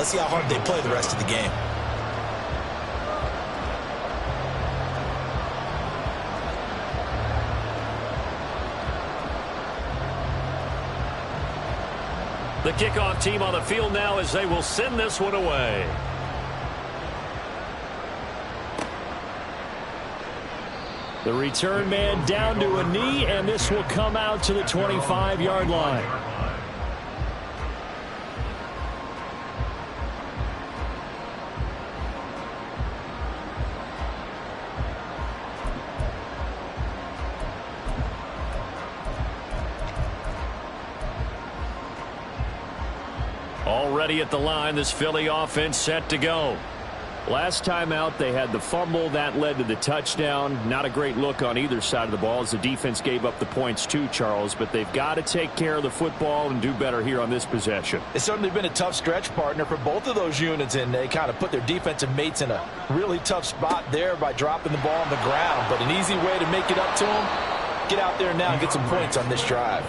Let's see how hard they play the rest of the game. The kickoff team on the field now as they will send this one away. The return man down to a knee, and this will come out to the 25-yard line. Already at the line, this Philly offense set to go. Last time out, they had the fumble. That led to the touchdown. Not a great look on either side of the ball as the defense gave up the points too, Charles. But they've got to take care of the football and do better here on this possession. It's certainly been a tough stretch, partner, for both of those units, and they kind of put their defensive mates in a really tough spot there by dropping the ball on the ground. But an easy way to make it up to them, get out there now and get some points on this drive.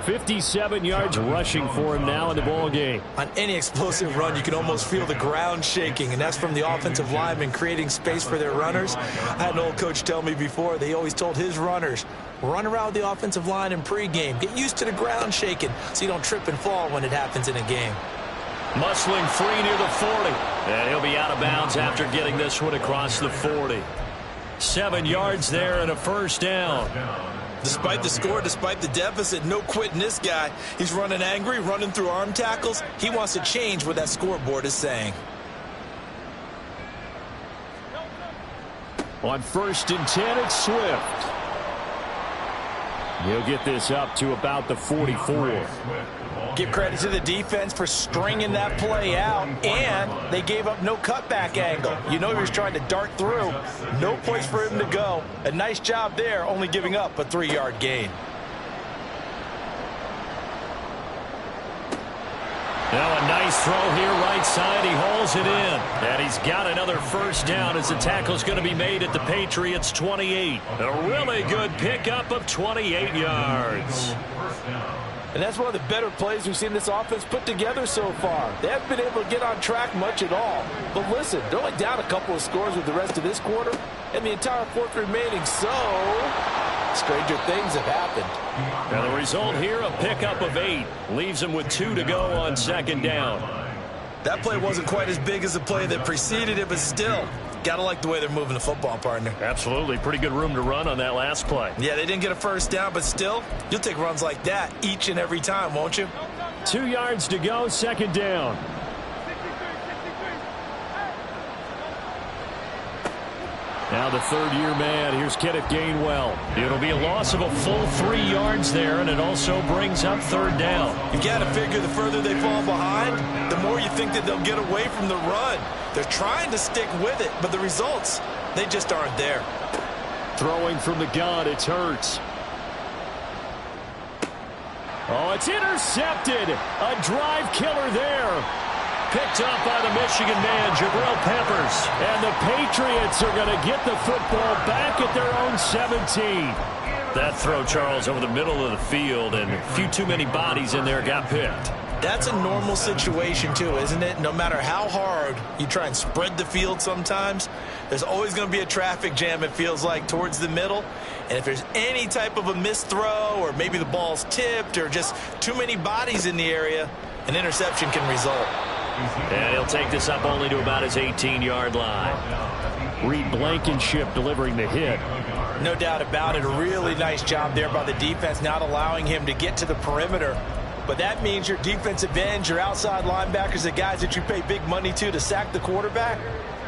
57 yards rushing for him now in the ball game. On any explosive run, you can almost feel the ground shaking, and that's from the offensive linemen creating space for their runners. I had an old coach tell me before, they always told his runners, run around the offensive line in pregame. Get used to the ground shaking so you don't trip and fall when it happens in a game. Muscling free near the 40. And he'll be out of bounds after getting this one across the 40. 7 yards there and a first down. Despite the score, despite the deficit, no quitting this guy. He's running angry, running through arm tackles. He wants to change what that scoreboard is saying. On 1st and 10, it's Swift. He'll get this up to about the 44. Give credit to the defense for stringing that play out, and they gave up no cutback angle. You know he was trying to dart through. No place for him to go. A nice job there, only giving up a 3-yard gain. Now a nice throw here right side. He hauls it in. And he's got another first down as the tackle's going to be made at the Patriots 28. A really good pickup of 28 yards. And that's one of the better plays we've seen this offense put together so far. They haven't been able to get on track much at all. But listen, they're only down a couple of scores with the rest of this quarter, and the entire fourth remaining, so stranger things have happened. Now the result here, a pickup of 8. Leaves them with 2 to go on 2nd down. That play wasn't quite as big as the play that preceded it, but still, gotta like the way they're moving the football, partner. Absolutely. Pretty good room to run on that last play. Yeah, they didn't get a first down, but still, you'll take runs like that each and every time, won't you? 2 yards to go, 2nd down. Now the third-year man. Here's Kenneth Gainwell. It'll be a loss of a full 3 yards there, and it also brings up 3rd down. You got to figure the further they fall behind, the more you think that they'll get away from the run. They're trying to stick with it, but the results, they just aren't there. Throwing from the gun, it's Hurts. Oh, it's intercepted. A drive killer there. Picked up by the Michigan man, Jabril Peppers. And the Patriots are going to get the football back at their own 17. That throw, Charles, over the middle of the field, and a few too many bodies in there got picked. That's a normal situation, too, isn't it? No matter how hard you try and spread the field sometimes, there's always going to be a traffic jam, it feels like, towards the middle. And if there's any type of a missed throw, or maybe the ball's tipped, or just too many bodies in the area, an interception can result. And he'll take this up only to about his 18-yard line. Reed Blankenship delivering the hit. No doubt about it. A really nice job there by the defense, not allowing him to get to the perimeter. But that means your defensive ends, your outside linebackers, the guys that you pay big money to sack the quarterback,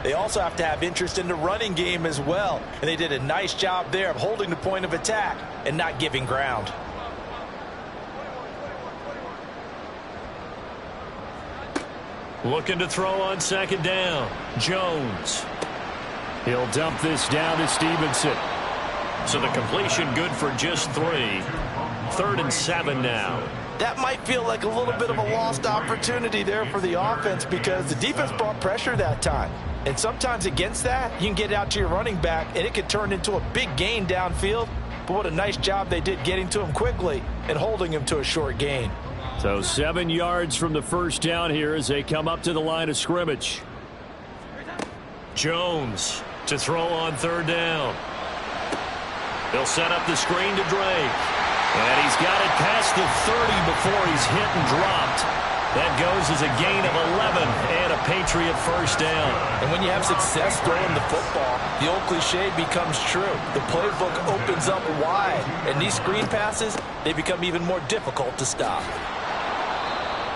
they also have to have interest in the running game as well. And they did a nice job there of holding the point of attack and not giving ground. Looking to throw on 2nd down. Jones. He'll dump this down to Stevenson. So the completion good for just 3. 3rd and 7 now. That might feel like a little bit of a lost opportunity there for the offense because the defense brought pressure that time. And sometimes against that, you can get out to your running back, and it could turn into a big gain downfield. But what a nice job they did getting to him quickly and holding him to a short gain. So 7 yards from the first down here as they come up to the line of scrimmage. Jones to throw on third down. They'll set up the screen to Drake. And he's got it past the 30 before he's hit and dropped. That goes as a gain of 11 and a Patriot first down. And when you have success throwing the football, the old cliche becomes true. The playbook opens up wide, and these screen passes, they become even more difficult to stop.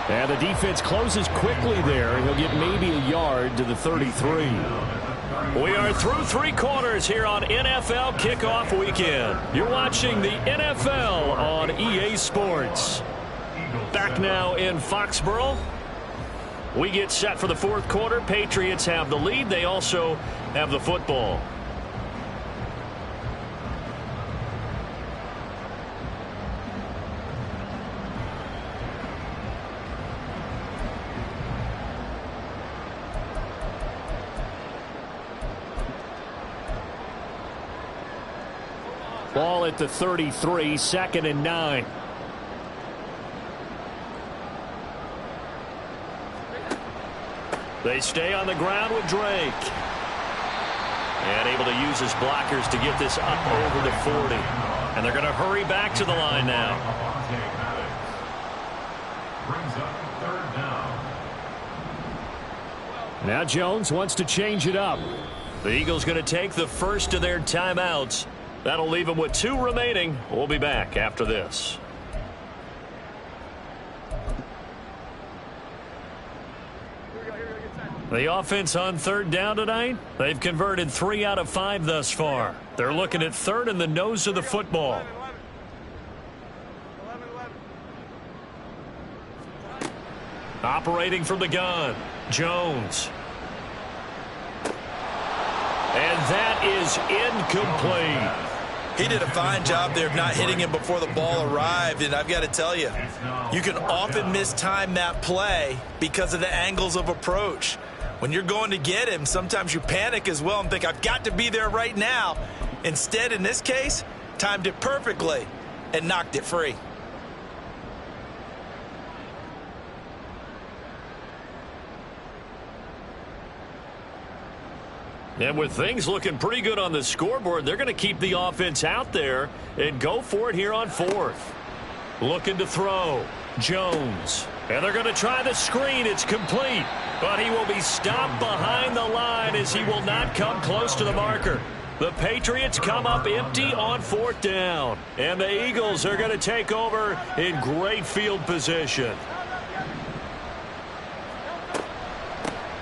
And the defense closes quickly there. He'll get maybe a yard to the 33. We are through 3 quarters here on NFL Kickoff Weekend. You're watching the NFL on EA Sports. Back now in Foxborough. We get set for the 4th quarter. Patriots have the lead. They also have the football. Ball at the 33, 2nd and 9. They stay on the ground with Drake. And able to use his blockers to get this up over the 40. And they're going to hurry back to the line now. Now Jones wants to change it up. The Eagles going to take the first of their timeouts. That'll leave them with 2 remaining. We'll be back after this. The offense on 3rd down tonight, they've converted 3 out of 5 thus far. They're looking at 3rd and the nose of the football. Operating from the gun, Jones. And that is incomplete. He did a fine job there of not hitting him before the ball arrived, and I've got to tell you, you can often mistime that play because of the angles of approach. When you're going to get him, sometimes you panic as well and think, I've got to be there right now. Instead, in this case, timed it perfectly and knocked it free. And with things looking pretty good on the scoreboard, they're going to keep the offense out there and go for it here on 4th. Looking to throw. Jones. And they're going to try the screen. It's complete. But he will be stopped behind the line as he will not come close to the marker. The Patriots come up empty on 4th down. And the Eagles are going to take over in great field position.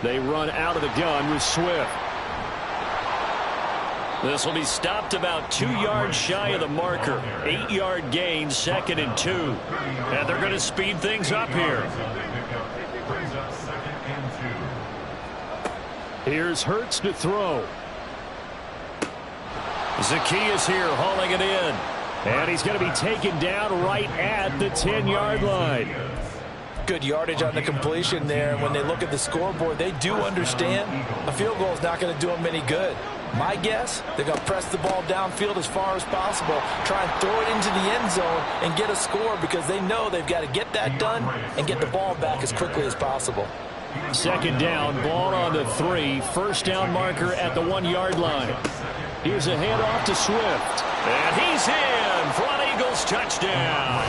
They run out of the gun with Swift. This will be stopped about 2 yards shy of the marker. 8-yard gain, 2nd and 2. And they're going to speed things up here. Here's Hurts to throw. Zacchaeus here hauling it in. And he's going to be taken down right at the 10-yard line. Good yardage on the completion there. When they look at the scoreboard, they do understand a field goal is not going to do them any good. My guess, they're going to press the ball downfield as far as possible, try and throw it into the end zone and get a score because they know they've got to get that done and get the ball back as quickly as possible. 2nd down, ball on the 3, 1st down marker at the 1-yard line. Here's a handoff to Swift. And he's in for an Eagles touchdown.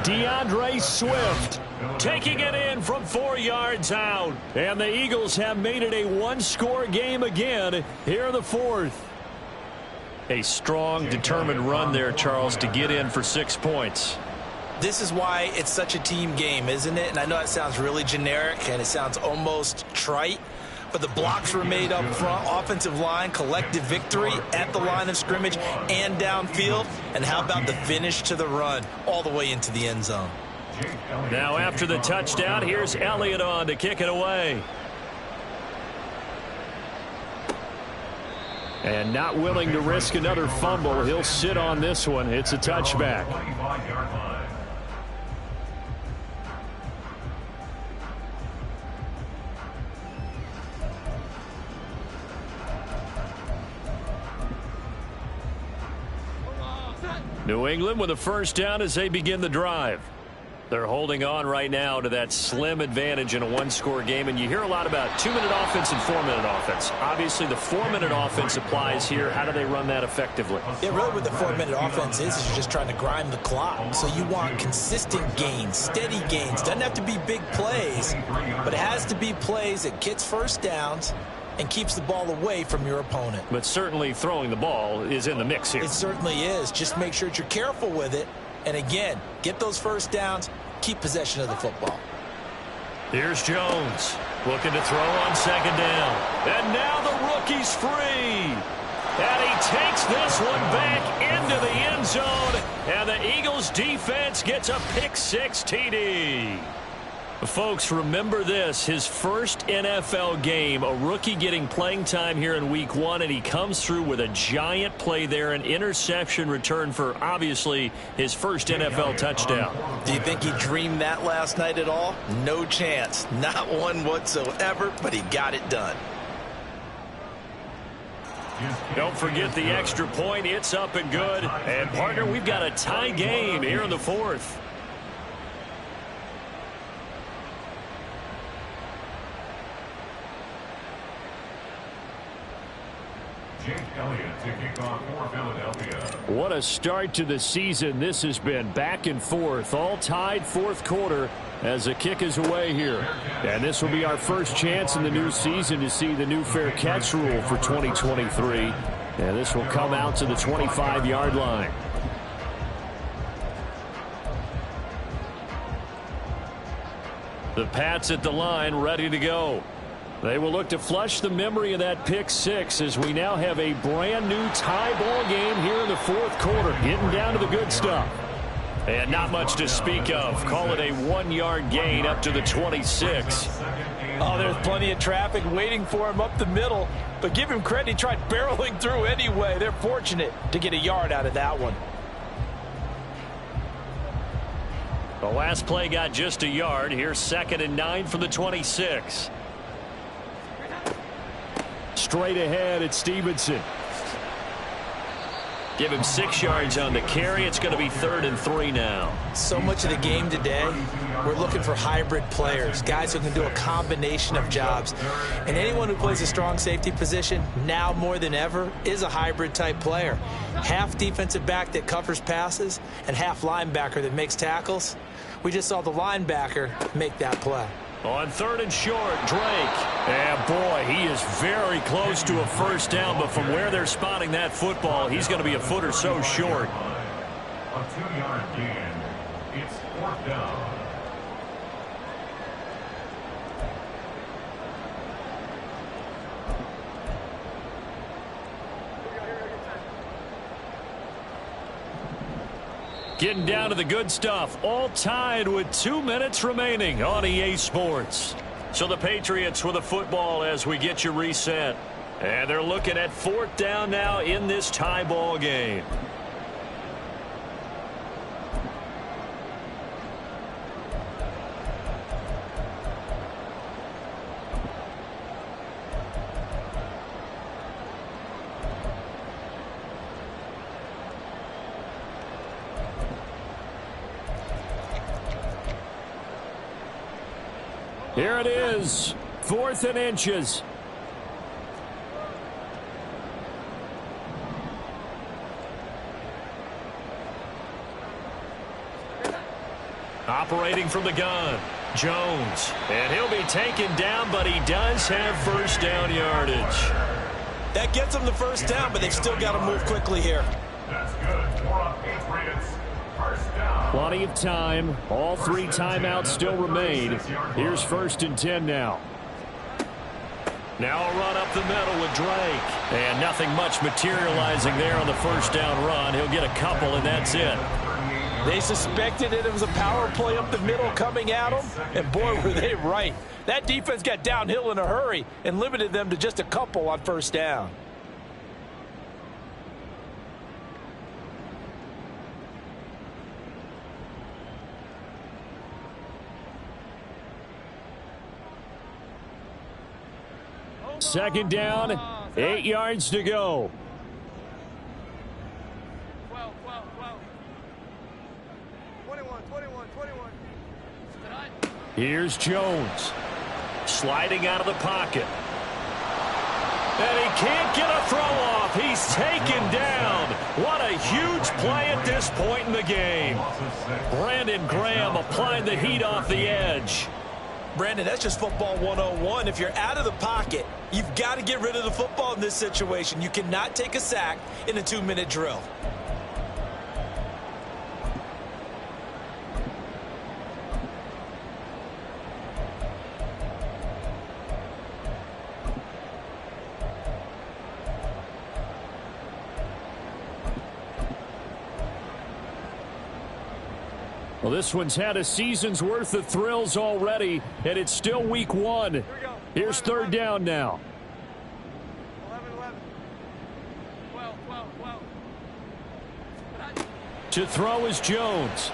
DeAndre Swift taking it in from 4 yards out. And the Eagles have made it a 1-score game again here in the 4th. A strong, determined run there, Charles, to get in for 6 points. This is why it's such a team game, isn't it? And I know that sounds really generic and it sounds almost trite, but the blocks were made up front, offensive line, collective victory at the line of scrimmage and downfield. And how about the finish to the run all the way into the end zone? Now after the touchdown, here's Elliott on to kick it away. And not willing to risk another fumble, he'll sit on this one. It's a touchback. New England with a first down as they begin the drive. They're holding on right now to that slim advantage in a one-score game, and you hear a lot about 2-minute offense and 4-minute offense. Obviously, the 4-minute offense applies here. How do they run that effectively? Yeah, really what the 4-minute offense is you're just trying to grind the clock. So you want consistent gains, steady gains. Doesn't have to be big plays, but it has to be plays that gets first downs and keeps the ball away from your opponent. But certainly throwing the ball is in the mix here. It certainly is. Just make sure that you're careful with it. And again, get those first downs, keep possession of the football. Here's Jones looking to throw on second down. And now the rookie's free. And he takes this one back into the end zone. And the Eagles defense gets a pick-6 TD. Folks, remember this, his first NFL game, a rookie getting playing time here in week 1, and he comes through with a giant play there, an interception return for, obviously, his first NFL touchdown. Do you think he dreamed that last night at all? No chance. Not one whatsoever, but he got it done. Don't forget the extra point. It's up and good. And, partner, we've got a tie game here in the 4th. What a start to the season this has been. Back and forth, all tied 4th quarter as the kick is away here. And this will be our first chance in the new season to see the new fair catch rule for 2023. And this will come out to the 25-yard line. The Pats at the line, ready to go. They will look to flush the memory of that pick-6 as we now have a brand new tie ball game here in the 4th quarter. Getting down to the good stuff. And not much to speak of. Call it a 1-yard gain up to the 26. Oh, there's plenty of traffic waiting for him up the middle. But give him credit, he tried barreling through anyway. They're fortunate to get a yard out of that one. The last play got just a yard. Here's 2nd and 9 from the 26. Straight ahead, it's Stevenson. Give him 6 yards on the carry. It's going to be 3rd and 3 now. So much of the game today, we're looking for hybrid players, guys who can do a combination of jobs. And anyone who plays a strong safety position, now more than ever, is a hybrid type player. Half defensive back that covers passes and half linebacker that makes tackles. We just saw the linebacker make that play. On 3rd and short, Drake. And boy, he is very close to a first down, but from where they're spotting that football, he's going to be a foot or so short. A 2-yard gain. It's 4th down. Getting down to the good stuff, all tied with 2 minutes remaining on EA Sports. So the Patriots with the football as we get you reset. And they're looking at 4th down now in this tie ball game. Here it is, 4th and inches. Operating from the gun, Jones. And he'll be taken down, but he does have first down yardage. That gets them the first down, but they've still got to move quickly here. That's good. More on Patriots. First down. Plenty of time. All 3 timeouts still remain. Here's 1st and 10 now. Now a run up the middle with Drake. And nothing much materializing there on the first down run. He'll get a couple, and that's it. They suspected it was a power play up the middle coming at them, and boy, were they right. That defense got downhill in a hurry and limited them to just a couple on first down. Second down, 8 yards to go. 12, 21. Here's Jones. Sliding out of the pocket. And he can't get a throw off. He's taken down. What a huge play at this point in the game. Brandon Graham applying the heat off the edge. Brandon, that's just football 101. If you're out of the pocket, you've got to get rid of the football in this situation. You cannot take a sack in a 2-minute drill. Well, this one's had a season's worth of thrills already, and it's still week 1. Here's 3rd down now. 11. 12. To throw is Jones.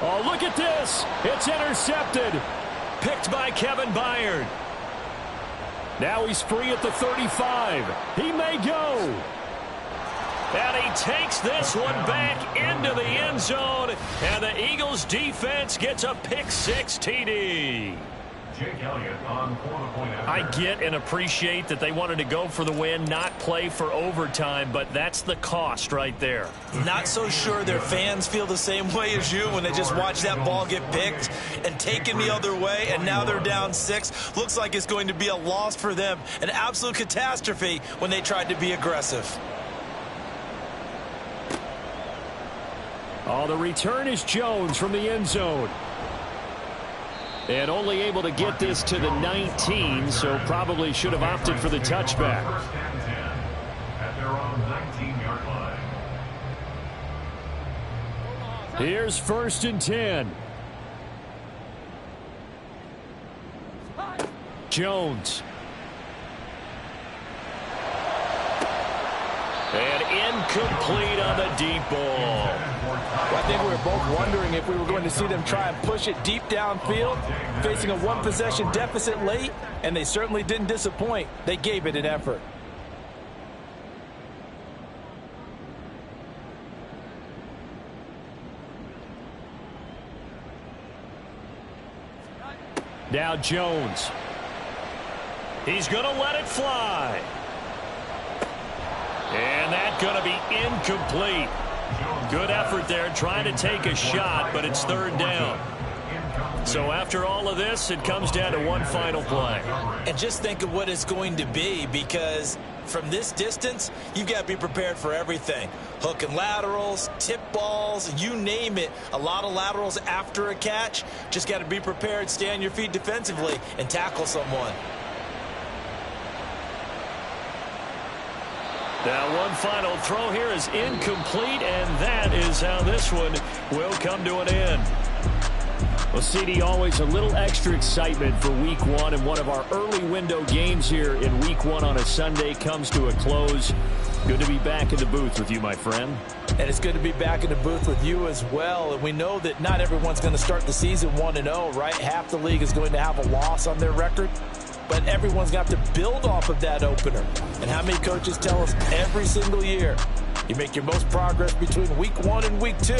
Oh, look at this. It's intercepted. Picked by Kevin Byard. Now he's free at the 35. He may go. And he takes this one back into the end zone. And the Eagles defense gets a pick-6 TD. Jake Elliott on quarter-point after. I get and appreciate that they wanted to go for the win, not play for overtime, but that's the cost right there. Not so sure their fans feel the same way as you when they just watch that ball get picked and taken the other way, and now they're down 6. Looks like it's going to be a loss for them. An absolute catastrophe when they tried to be aggressive. Oh, the return is Jones from the end zone. And only able to get this to the 19, so probably should have opted for the touchback. First and 10 at their own 19-yard line. Here's 1st and 10. Jones. And incomplete on the deep ball. Well, I think we were both wondering if we were going to see them try and push it deep downfield, facing a 1-possession deficit late, and they certainly didn't disappoint. They gave it an effort. Now Jones. He's going to let it fly. And that's going to be incomplete. Good effort there trying to take a shot, but it's 3rd down. So after all of this, it comes down to one final play. And just think of what it's going to be, because from this distance, you've got to be prepared for everything. Hook and laterals, tip balls, you name it. A lot of laterals after a catch. Just got to be prepared, stay on your feet defensively, and tackle someone. Now one final throw here is incomplete, and that is how this one will come to an end. Well, CD, always a little extra excitement for week 1, and one of our early window games here in week 1 on a Sunday comes to a close. Good to be back in the booth with you, my friend. And it's good to be back in the booth with you as well. And we know that not everyone's going to start the season 1-0, right? Half the league is going to have a loss on their record. But everyone's got to build off of that opener. And how many coaches tell us every single year, you make your most progress between week 1 and week 2.